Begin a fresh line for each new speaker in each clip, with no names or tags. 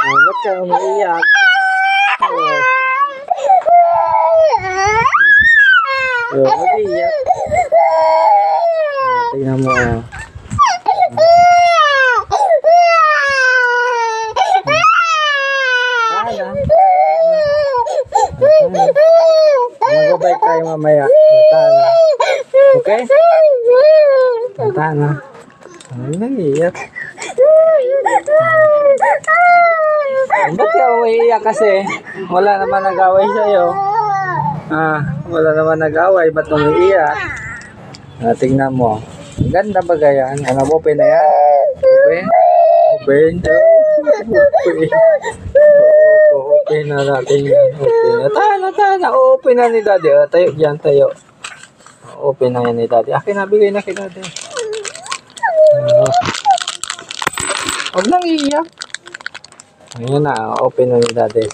Ba't ka umiiyak? Oh. Umiiyak. Tingnan mo. Mag-bike tayo mamaya. Okay? Tana. Ano nang-iiyak? Ba't ka umiiyak kasi? Wala naman nag-away sa'yo. Wala naman nag-away. Ba't umiiyak? Tingnan mo. Ang ganda ba ganyan? Ano, open na yan? Open? Open? Open. Open na natin yan. Open na. Tana. Open na ni Daddy. Tayo dyan, tayo. Open na yan ni Daddy. Akin na, bigay na kay Daddy. Huwag nang iiyak. Ayan na, open na ni Daddy.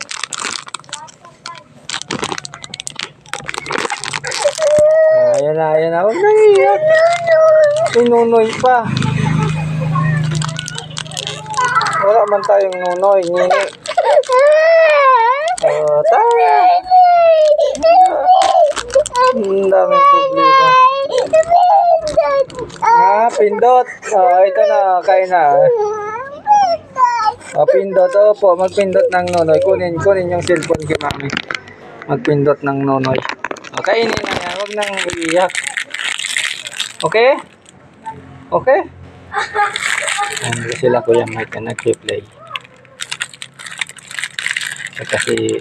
Ayan na. Huwag nang iiyak. Sinunoy pa. Wala man tayong nunoy. Ngini. Tayo. Ang daming problema. Pindot. Ito na, kain na. Pindot. Opo, magpindot ng nonoy. Kunin yung cellphone kay mami. Magpindot ng nonoy. Kainin na yan. Huwag nang iiyak. Okay? Okay? Sila Kuya Mike na nag-play. Kasi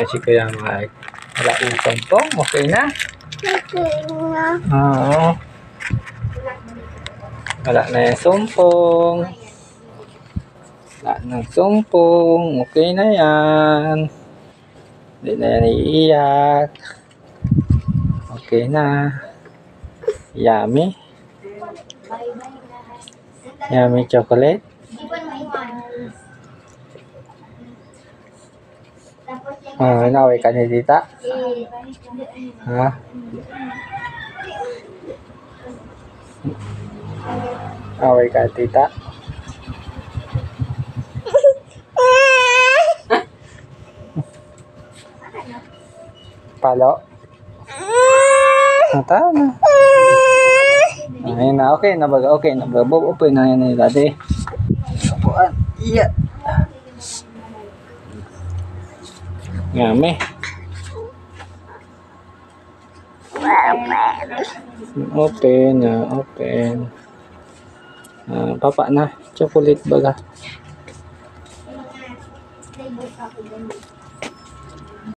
si Kuya Mike. Wala yung sampong. Okay na?
Okay na.
Oo. Wala na yung sumpong. Wala ng sumpong. Okay na yan. Hindi na yan iiyak. Okay na. Yummy. Yummy chocolate. Inaway ka ni tita? Ha? Away ka tita? Palo? Tama. Ayun na, okay na baga, okay na baga. Open na yan ni Daddy. Iya. Yummy. Open. Papa na, chocolate baga.